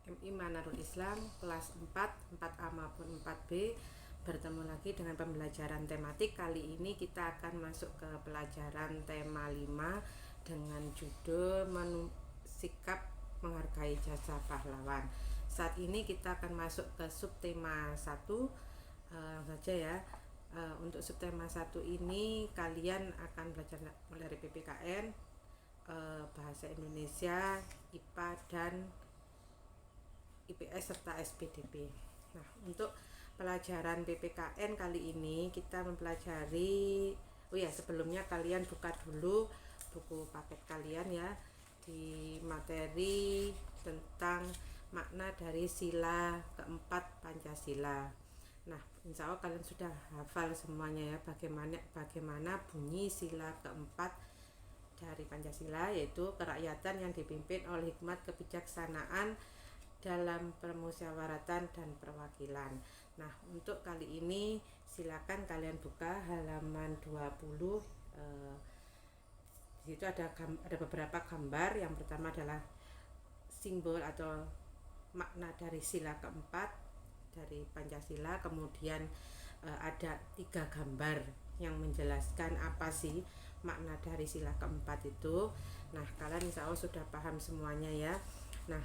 MI Manarul Islam kelas 4, 4A maupun 4B. Bertemu lagi dengan pembelajaran tematik. Kali ini kita akan masuk ke pelajaran tema 5 dengan judul sikap menghargai jasa pahlawan. Saat ini kita akan masuk ke subtema 1 saja ya. Untuk subtema 1 ini kalian akan belajar mulai dari PPKN, bahasa Indonesia, IPA dan IPS serta SPDP. Nah, untuk pelajaran PPKN kali ini kita mempelajari sebelumnya kalian buka dulu buku paket kalian ya, di materi tentang makna dari sila keempat Pancasila. Nah, insya Allah kalian sudah hafal semuanya ya, bagaimana bunyi sila keempat dari Pancasila, yaitu kerakyatan yang dipimpin oleh hikmat kebijaksanaan dalam permusyawaratan dan perwakilan. Nah, untuk kali ini silakan kalian buka halaman 20. Di situ ada beberapa gambar. Yang pertama adalah simbol atau makna dari sila keempat dari Pancasila. Kemudian ada 3 gambar yang menjelaskan apa sih makna dari sila keempat itu. Nah, kalian insya Allah sudah paham semuanya ya. Nah,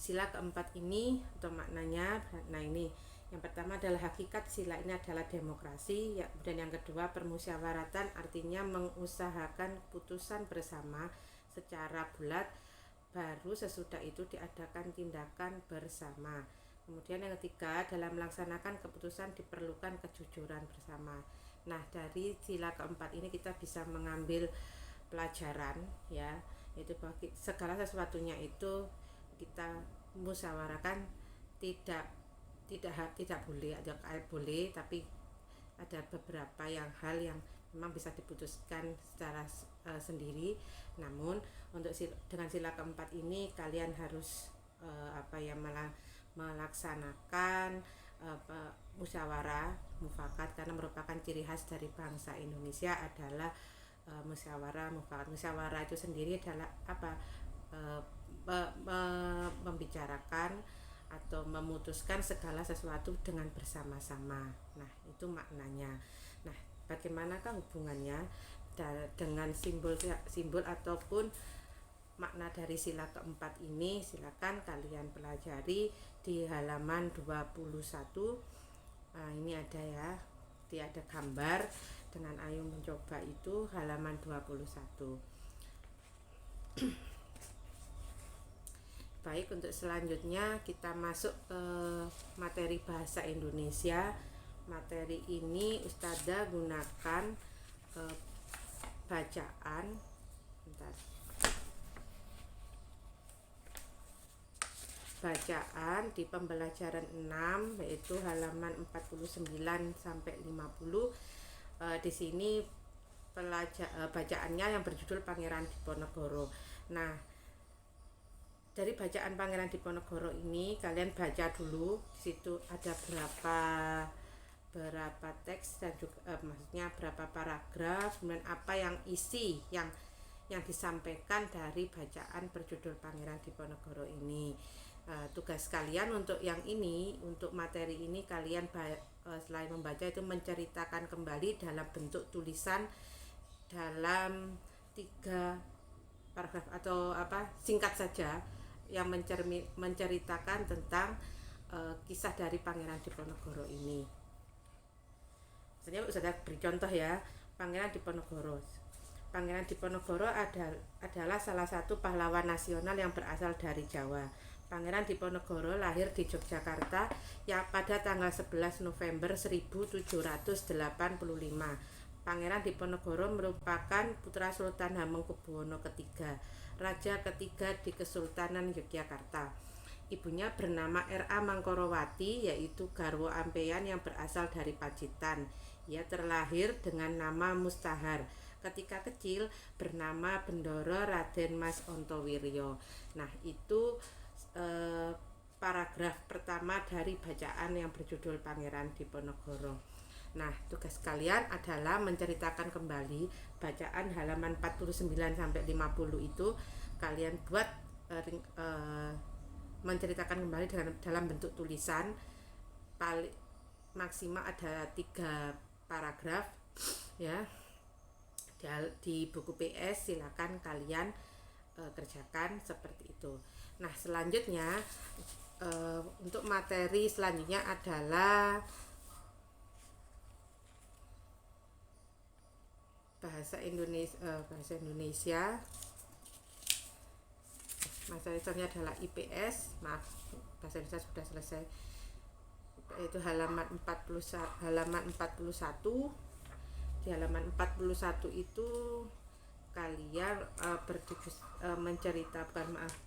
sila keempat ini atau maknanya, nah ini yang pertama adalah hakikat sila ini adalah demokrasi ya, dan yang kedua permusyawaratan, artinya mengusahakan putusan bersama secara bulat, baru sesudah itu diadakan tindakan bersama. Kemudian yang ketiga, dalam melaksanakan keputusan diperlukan kejujuran bersama. Nah, dari sila keempat ini kita bisa mengambil pelajaran ya, itu bagi segala sesuatunya itu kita musyawarahkan, tidak boleh, ada boleh, tapi ada beberapa hal yang memang bisa diputuskan secara sendiri. Namun untuk dengan sila keempat ini kalian harus melaksanakan musyawarah mufakat, karena merupakan ciri khas dari bangsa Indonesia adalah musyawarah mufakat. Musyawarah itu sendiri adalah membicarakan atau memutuskan segala sesuatu dengan bersama-sama. Nah, itu maknanya. Nah, bagaimanakah hubungannya dengan simbol ataupun makna dari sila keempat ini? Silakan kalian pelajari di halaman 21. Nah, ini ada ya, ada gambar dengan ayo mencoba, itu halaman 21. Baik, untuk selanjutnya kita masuk ke materi bahasa Indonesia. Materi ini Ustazah gunakan bacaan di pembelajaran 6, yaitu halaman 49 sampai 50. Di sini bacaannya yang berjudul Pangeran Diponegoro. Nah, dari bacaan Pangeran Diponegoro ini kalian baca dulu. Di situ ada berapa teks dan juga maksudnya berapa paragraf, kemudian apa yang isi yang disampaikan dari bacaan berjudul Pangeran Diponegoro ini. Tugas kalian untuk yang ini, untuk materi ini, kalian selain membaca itu menceritakan kembali dalam bentuk tulisan dalam 3 paragraf atau singkat saja, yang menceritakan tentang kisah dari Pangeran Diponegoro ini. Misalnya sudah beri contoh ya, Pangeran Diponegoro. Pangeran Diponegoro adalah salah satu pahlawan nasional yang berasal dari Jawa. Pangeran Diponegoro lahir di Yogyakarta yang pada tanggal 11 November 1785. Pangeran Diponegoro merupakan putra Sultan Hamengkubuwono III, raja ketiga di Kesultanan Yogyakarta. Ibunya bernama R.A. Mangkorowati, yaitu garwo ampeyan yang berasal dari Pacitan. Ia terlahir dengan nama Mustahar. Ketika kecil bernama Bendoro Raden Mas Ontowiryo. Nah, itu paragraf pertama dari bacaan yang berjudul Pangeran Diponegoro. Nah, tugas kalian adalah menceritakan kembali bacaan halaman 49 sampai 50 itu. Kalian buat menceritakan kembali dalam bentuk tulisan, paling maksimal ada 3 paragraf ya. Di buku PS silakan kalian kerjakan seperti itu. Nah, selanjutnya untuk materi selanjutnya adalah bahasa Indonesia. Materinya adalah IPS. Maaf, bahasa Indonesia sudah selesai. Itu halaman 41. Di halaman 41 itu kalian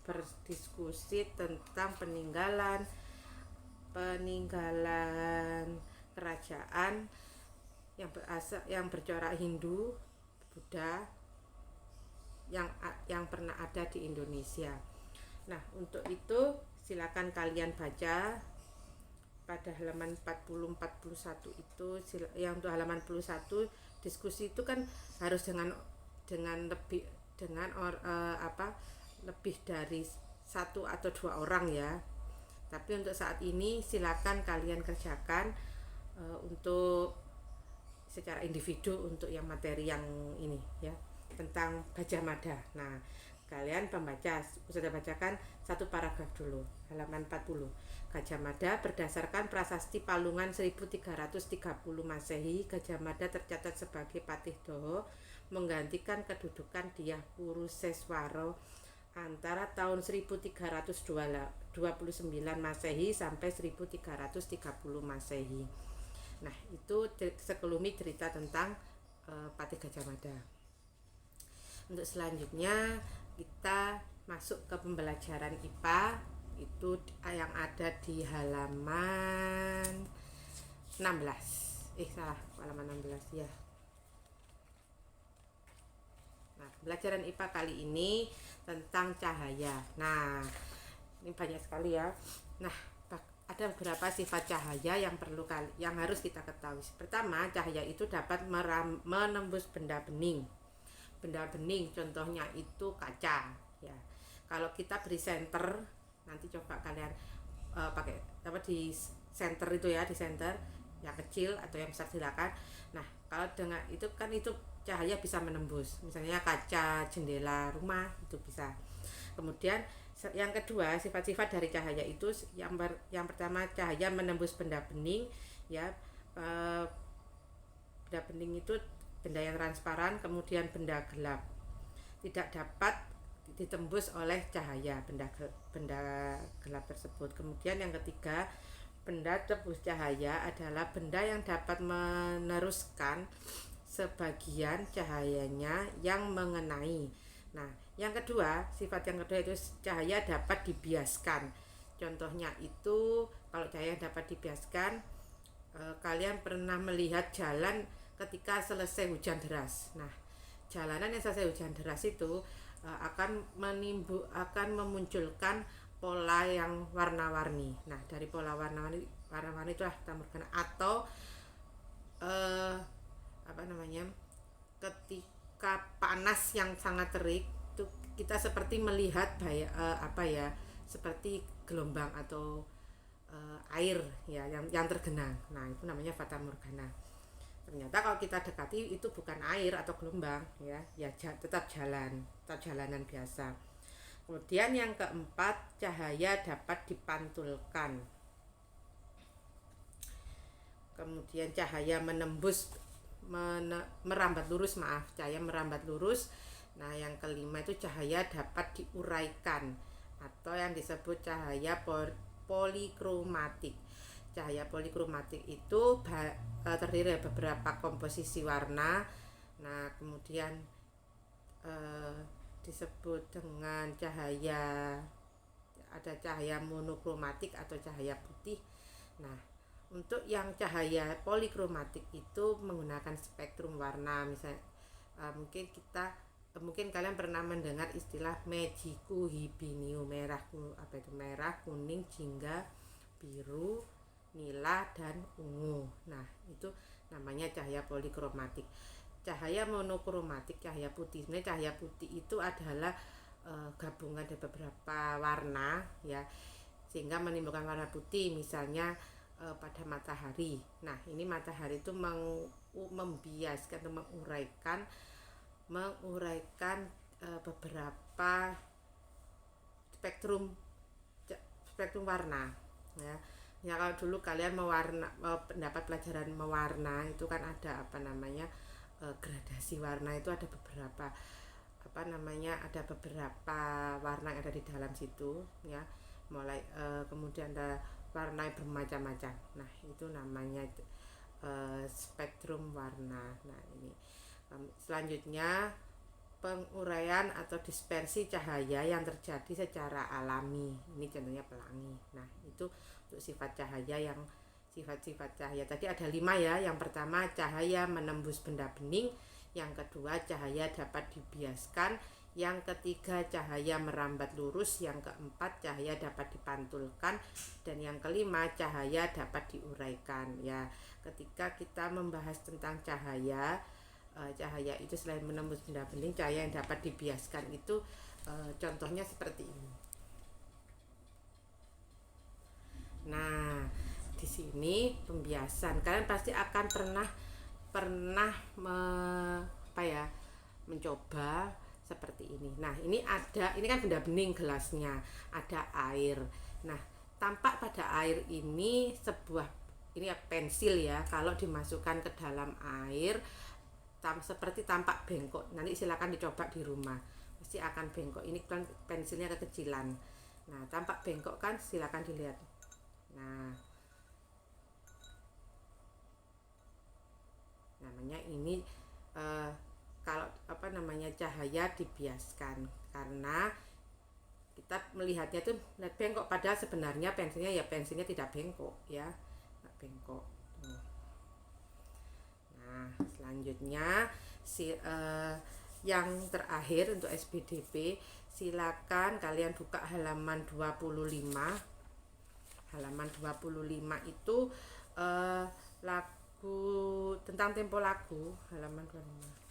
berdiskusi tentang peninggalan kerajaan yang bercorak Hindu, Buddha yang pernah ada di Indonesia. Nah, untuk itu silakan kalian baca pada halaman 40-41 itu. Yang untuk halaman 41 diskusi itu kan harus lebih dari 1 atau 2 orang ya. Tapi untuk saat ini silakan kalian kerjakan untuk secara individu untuk yang materi yang ini ya, tentang Gajah Mada. Nah, kalian pembaca sudah bacakan 1 paragraf dulu, halaman 40. Gajah Mada berdasarkan prasasti Palungan 1330 Masehi, Gajah Mada tercatat sebagai Patih Doho menggantikan kedudukan Dyah Puruseswaro antara tahun 1329 Masehi sampai 1330 Masehi. Nah, itu sekelumit cerita tentang Patih Gajah Mada. Untuk selanjutnya kita masuk ke pembelajaran IPA, itu yang ada di halaman 16. Halaman 16 ya. Nah, pembelajaran IPA kali ini tentang cahaya. Nah, ini banyak sekali ya. Nah, ada beberapa sifat cahaya yang harus kita ketahui. Pertama, cahaya itu dapat menembus benda bening. Benda bening contohnya itu kaca ya. Kalau kita beri senter, nanti coba kalian pakai di senter itu ya, di senter yang kecil atau yang besar silakan. Nah, kalau dengan itu kan itu cahaya bisa menembus, misalnya kaca jendela rumah itu bisa. Kemudian yang kedua, sifat-sifat dari cahaya itu yang pertama, cahaya menembus benda bening ya. Benda bening itu benda yang transparan, kemudian benda gelap tidak dapat ditembus oleh cahaya benda gelap tersebut. Kemudian yang ketiga, benda tembus cahaya adalah benda yang dapat meneruskan sebagian cahayanya yang mengenai. Nah, yang kedua, sifat yang kedua itu cahaya dapat dibiaskan. Contohnya itu, kalau cahaya dapat dibiaskan, kalian pernah melihat jalan ketika selesai hujan deras. Nah, jalanan yang selesai hujan deras itu akan memunculkan pola yang warna-warni. Nah, dari pola warna-warni itulah fatamorgana atau ketika panas yang sangat terik itu kita seperti melihat seperti gelombang atau air ya yang tergenang. Nah, itu namanya fatamorgana. Ternyata kalau kita dekati itu bukan air atau gelombang ya tetap jalanan biasa. Kemudian yang keempat, cahaya dapat dipantulkan. Kemudian cahaya merambat lurus. Nah, yang kelima itu cahaya dapat diuraikan atau yang disebut cahaya polikromatik. Cahaya polikromatik itu terdiri dari beberapa komposisi warna. Nah, kemudian disebut dengan ada cahaya monokromatik atau cahaya putih. Nah, untuk yang cahaya polikromatik itu menggunakan spektrum warna. Misalnya mungkin kalian pernah mendengar istilah Mejiku Hibiniu, merah, kuning, jingga, biru, nila, dan ungu. Nah, itu namanya cahaya polikromatik. Cahaya monokromatik, cahaya putih. Sebenarnya cahaya putih itu adalah gabungan dari beberapa warna ya, sehingga menimbulkan warna putih. Misalnya pada matahari. Nah, ini matahari itu membiaskan atau menguraikan beberapa spektrum warna ya. Ya, kalau dulu kalian mendapat pelajaran mewarna itu kan ada gradasi warna, itu ada beberapa ada beberapa warna yang ada di dalam situ ya. Mulai kemudian ada warna yang bermacam-macam. Nah, itu namanya spektrum warna. Nah, ini selanjutnya penguraian atau dispersi cahaya yang terjadi secara alami. Ini contohnya pelangi. Nah, itu untuk sifat cahaya tadi ada 5 ya. Yang pertama, cahaya menembus benda bening. Yang kedua, cahaya dapat dibiaskan. Yang ketiga, cahaya merambat lurus. Yang keempat, cahaya dapat dipantulkan. Dan yang kelima, cahaya dapat diuraikan ya. Ketika kita membahas tentang cahaya itu selain menembus benda bening, cahaya yang dapat dibiaskan itu contohnya seperti ini. Nah, di sini pembiasan. Kalian pasti akan pernah mencoba seperti ini. Nah, ini kan benda bening gelasnya, ada air. Nah, tampak pada air ini ini pensil ya. Kalau dimasukkan ke dalam air seperti tampak bengkok. Nanti silakan dicoba di rumah, pasti akan bengkok. Ini kan pensilnya kekecilan. Nah, tampak bengkok kan, silakan dilihat. Nah, namanya ini kalau cahaya dibiaskan, karena kita melihatnya itu bengkok, padahal sebenarnya pensilnya tidak bengkok ya, tidak bengkok. Nah, selanjutnya yang terakhir untuk SPDP, silakan kalian buka halaman 25. Halaman 25 itu lagu tentang tempo lagu, halaman 25.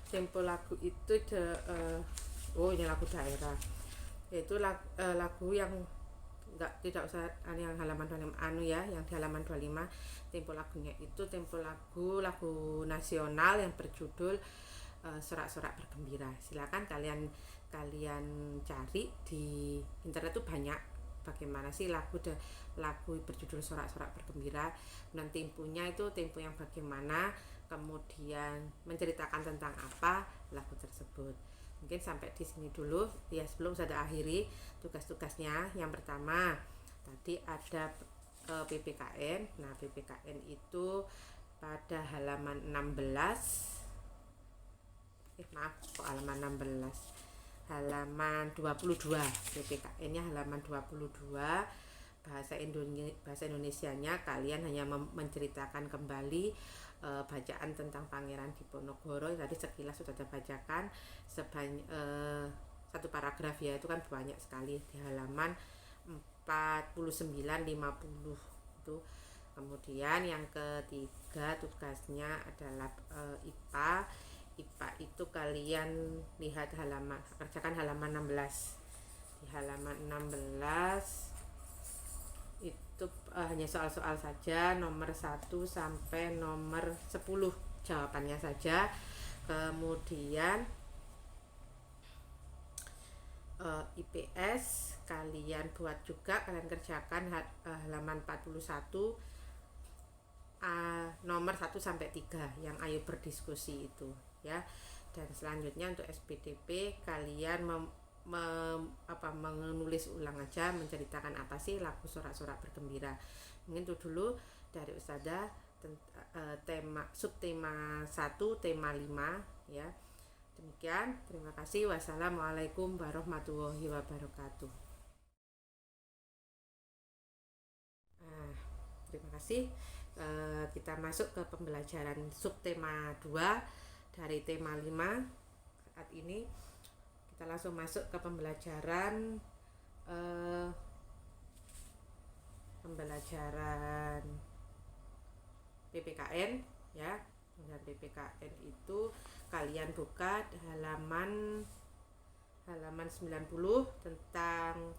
Tempo lagu itu ini lagu daerah, yaitu lagu yang tidak usah yang halaman 25 yang di halaman 25. Tempo lagunya itu tempo lagu nasional yang berjudul Sorak-sorak bergembira. Silakan kalian cari di internet tuh banyak bagaimana sih lagu berjudul Sorak-sorak bergembira, dan temponya itu tempo yang bagaimana, kemudian menceritakan tentang apa lagu tersebut. Mungkin sampai di sini dulu ya, sebelum saya akhiri tugas-tugasnya. Yang pertama tadi ada PPKN. Nah, PPKN itu pada halaman 16 halaman 16, halaman 22. PPKN-nya halaman 22. Bahasa Indonesianya kalian hanya menceritakan kembali bacaan tentang Pangeran Diponegoro. Tadi sekilas sudah saya bacakan satu paragraf ya, itu kan banyak sekali di halaman 49 50 itu. Kemudian yang ketiga tugasnya adalah IPA. IPA itu kalian lihat kerjakan halaman 16. Di halaman 16 itu hanya soal-soal saja, nomor 1 sampai nomor 10 jawabannya saja. Kemudian IPS kalian buat juga, kalian kerjakan halaman 41 nomor 1 sampai 3 yang ayo berdiskusi itu ya. Dan selanjutnya untuk SPDP kalian menulis ulang aja, menceritakan apa sih lagu Sorak-sorak bergembira. Mungkin itu dulu dari Ustazah subtema 1 tema 5 ya. Demikian, terima kasih. Wassalamualaikum warahmatullahi wabarakatuh. Terima kasih. Kita masuk ke pembelajaran subtema 2 dari tema 5 saat ini. kita langsung masuk ke pembelajaran PPKN ya. Dan PPKN itu kalian buka halaman 90 tentang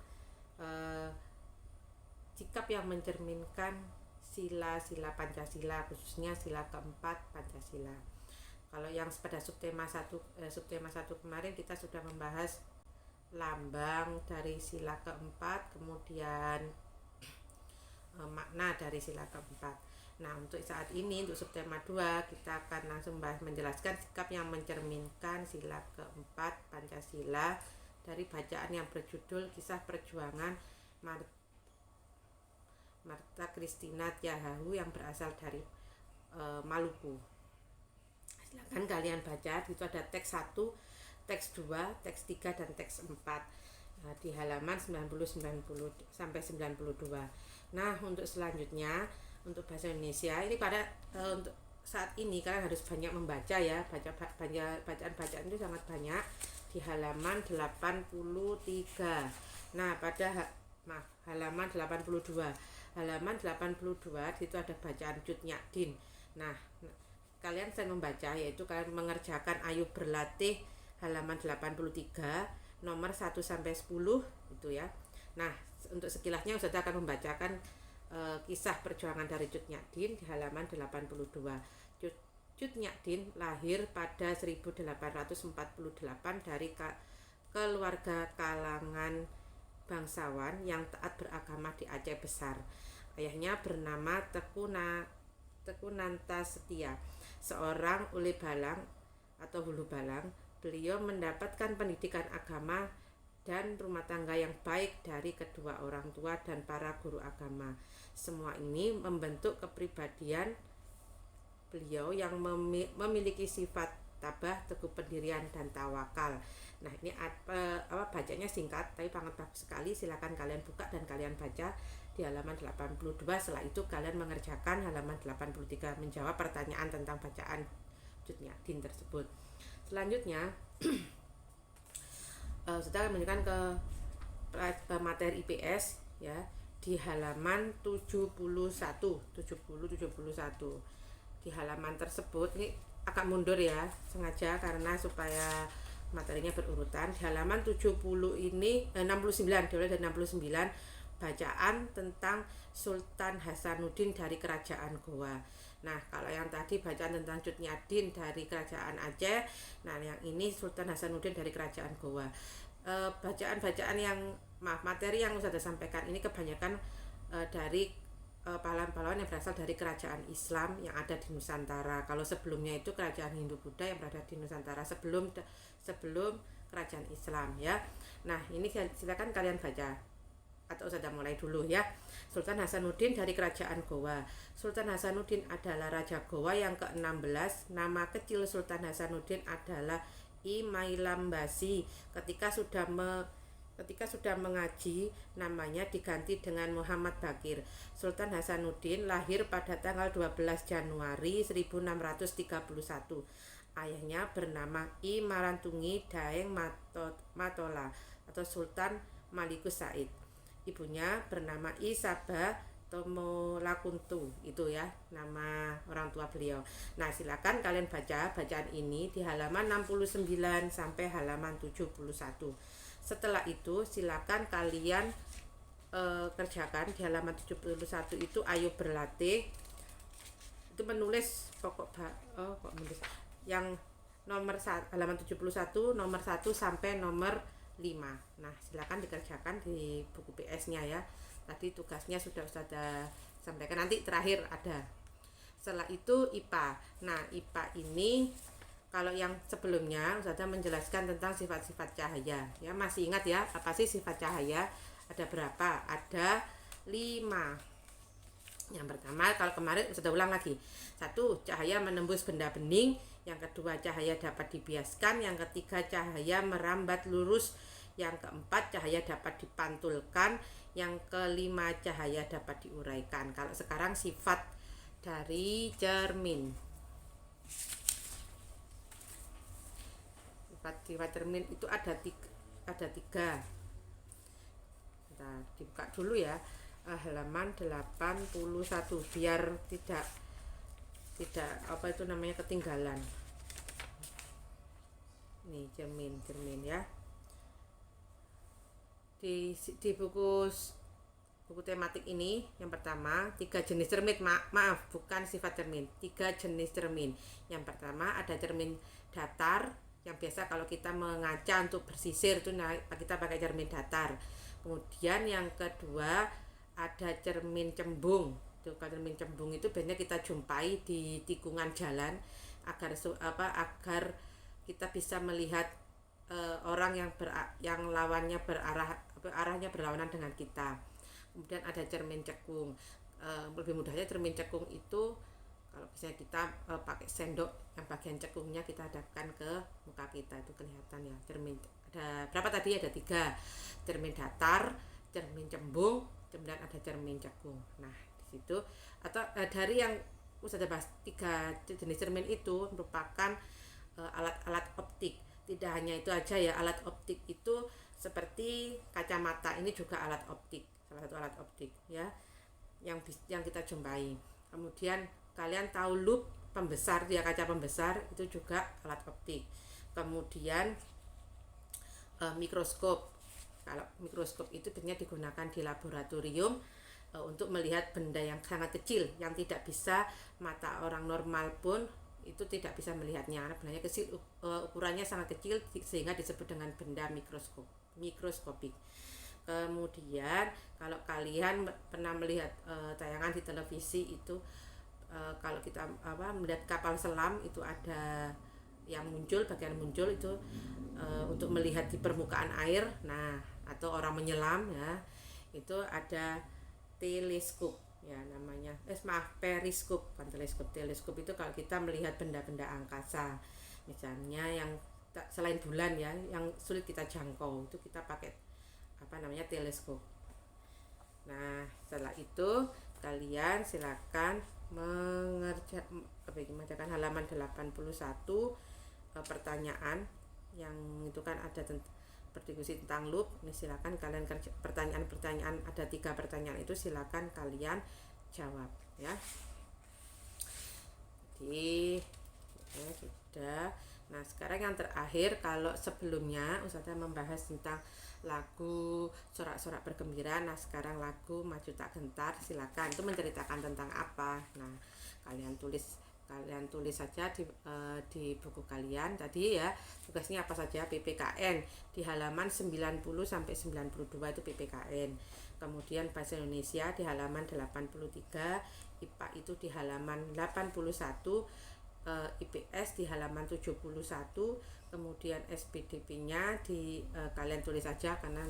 sikap yang mencerminkan sila-sila Pancasila, khususnya sila keempat Pancasila. Kalau yang pada subtema 1 kemarin kita sudah membahas lambang dari sila keempat, kemudian makna dari sila keempat. Nah, untuk saat ini, untuk subtema 2, kita akan langsung menjelaskan sikap yang mencerminkan sila keempat Pancasila dari bacaan yang berjudul Kisah Perjuangan Martha Christina Tiahahu yang berasal dari Maluku. Silakan kalian baca, itu ada teks 1, teks 2, teks 3, dan teks 4 di halaman 90 sampai 92. Nah, untuk selanjutnya, untuk bahasa Indonesia ini untuk saat ini kalian harus banyak membaca ya, bacaan itu sangat banyak di halaman 83. Nah, pada halaman 82. Halaman 82 itu ada bacaan Cut Nyak-Din. Nah, kalian saya membaca, yaitu kalian mengerjakan Ayo Berlatih halaman 83 nomor 1 sampai 10 itu ya. Nah, untuk sekilasnya Ustazah akan membacakan kisah perjuangan dari Cut Nyak-Din di halaman 82. Cut Nyak-Din lahir pada 1848 dari keluarga kalangan bangsawan yang taat beragama di Aceh Besar. Ayahnya bernama Teku Nanta Setia, seorang uli balang atau hulu balang. Beliau mendapatkan pendidikan agama dan rumah tangga yang baik dari kedua orang tua dan para guru agama. Semua ini membentuk kepribadian beliau yang memiliki sifat tabah, teguh pendirian, dan tawakal. Nah, ini bacanya singkat tapi sangat bagus sekali. Silakan kalian buka dan kalian baca di halaman 82. Setelah itu kalian mengerjakan halaman 83, menjawab pertanyaan tentang bacaan Cut Nyak-Din tersebut. Selanjutnya sudah menunjukkan ke materi IPS ya, di halaman 71. Di halaman tersebut ini agak mundur ya, sengaja karena supaya materinya berurutan. Di halaman 70 ini 69, dimulai dari 69, bacaan tentang Sultan Hasanuddin dari Kerajaan Goa. Nah, kalau yang tadi bacaan tentang Cut Nyak-Din dari Kerajaan Aceh, nah yang ini Sultan Hasanuddin dari Kerajaan Goa. Materi yang sudah sampaikan ini kebanyakan dari pahlawan-pahlawan yang berasal dari kerajaan Islam yang ada di Nusantara. Kalau sebelumnya itu kerajaan Hindu-Buddha yang berada di Nusantara sebelum kerajaan Islam ya. Nah, ini silakan kalian baca atau sudah mulai dulu ya. Sultan Hasanuddin dari Kerajaan Goa. Sultan Hasanuddin adalah Raja Goa yang ke-16. Nama kecil Sultan Hasanuddin adalah I Mailambasi. Ketika sudah mengaji, namanya diganti dengan Muhammad Bakir. Sultan Hasanuddin lahir pada tanggal 12 Januari 1631. Ayahnya bernama I Marantungi Daeng Matola atau Sultan Malikus Said. Ibunya bernama I Sabah Tomolakuntu, itu ya nama orang tua beliau. Nah, silakan kalian baca bacaan ini di halaman 69 sampai halaman 71. Setelah itu silakan kalian kerjakan di halaman 71 itu Ayo Berlatih. Itu menulis menulis yang nomor halaman 71 nomor 1 sampai nomor 5. Nah, silakan dikerjakan di buku PS-nya ya. Tadi tugasnya sudah Ustazah sampaikan, nanti terakhir ada. Setelah itu IPA. Nah, IPA ini kalau yang sebelumnya Ustazah menjelaskan tentang sifat-sifat cahaya. Ya, masih ingat ya, apa sih sifat cahaya? Ada berapa? Ada 5. Yang pertama, kalau kemarin Ustazah ulang lagi. 1, cahaya menembus benda bening. Yang kedua, cahaya dapat dibiaskan. Yang ketiga, cahaya merambat lurus. Yang keempat, cahaya dapat dipantulkan. Yang kelima, cahaya dapat diuraikan. Kalau sekarang sifat dari cermin. sifat cermin itu ada tiga. Nah, dibuka dulu ya, halaman 81 biar tidak apa itu namanya ketinggalan. Nih cermin ya. Di buku tematik ini yang pertama 3 jenis cermin, maaf bukan sifat cermin, 3 jenis cermin. Yang pertama ada cermin datar, yang biasa kalau kita mengaca untuk bersisir itu kita pakai cermin datar. Kemudian yang kedua ada cermin cembung. Kalau cermin cembung itu biasanya kita jumpai di tikungan jalan agar kita bisa melihat orang yang lawannya arahnya berlawanan dengan kita. Kemudian ada cermin cekung. Lebih mudahnya cermin cekung itu kalau misalnya kita pakai sendok, yang bagian cekungnya kita hadapkan ke muka kita, itu kelihatan ya. Cermin ada berapa tadi? Ada 3. Cermin datar, cermin cembung, kemudian ada cermin cekung. Nah, di situ atau dari yang sudah bahas 3 jenis cermin itu merupakan alat-alat optik. Tidak hanya itu aja ya, alat optik itu seperti kacamata, ini juga alat optik, salah satu alat optik ya yang kita jumpai. Kemudian kalian tahu lup pembesar, dia kaca pembesar itu juga alat optik. Kemudian mikroskop. Kalau mikroskop itu biasanya digunakan di laboratorium untuk melihat benda yang sangat kecil yang tidak bisa mata orang normal pun itu tidak bisa melihatnya, karena bendanya kecil, ukurannya sangat kecil sehingga disebut dengan benda mikroskopik. Kemudian kalau kalian pernah melihat tayangan di televisi itu, kalau kita melihat kapal selam itu ada yang bagian muncul itu untuk melihat di permukaan air. Nah, atau orang menyelam ya, itu ada teleskop ya namanya. Periskop, bukan teleskop. Teleskop itu kalau kita melihat benda-benda angkasa. Misalnya yang selain bulan ya, yang sulit kita jangkau, itu kita pakai teleskop. Nah, setelah itu kalian silakan mengerjakan halaman 81 pertanyaan yang itu kan ada berdiskusi tentang loop. Ini silakan kalian kerja pertanyaan ada 3 pertanyaan itu silakan kalian jawab ya. Jadi sudah. Nah, sekarang yang terakhir, kalau sebelumnya Ustazah membahas tentang lagu sorak-sorak bergembira. Nah, sekarang lagu Maju Tak Gentar, silakan. Itu menceritakan tentang apa? Nah, kalian tulis saja di buku kalian tadi ya. Tugasnya apa saja? PPKN di halaman 90 sampai 92 itu PPKN. Kemudian bahasa Indonesia di halaman 83, IPA itu di halaman 81, IPS di halaman 71, kemudian SPDP-nya kalian tulis saja karena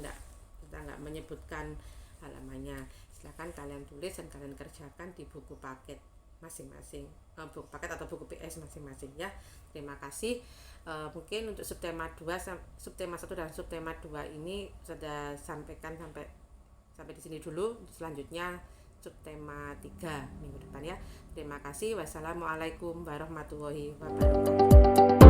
kita enggak menyebutkan halamannya. Silakan kalian tulis dan kalian kerjakan di buku paket masing-masing, buku paket atau buku PS masing-masing ya. Terima kasih. Mungkin untuk subtema 1 dan subtema 2 ini sudah sampaikan sampai di sini dulu. Selanjutnya subtema 3 minggu depan ya. Terima kasih. Wassalamualaikum warahmatullahi wabarakatuh.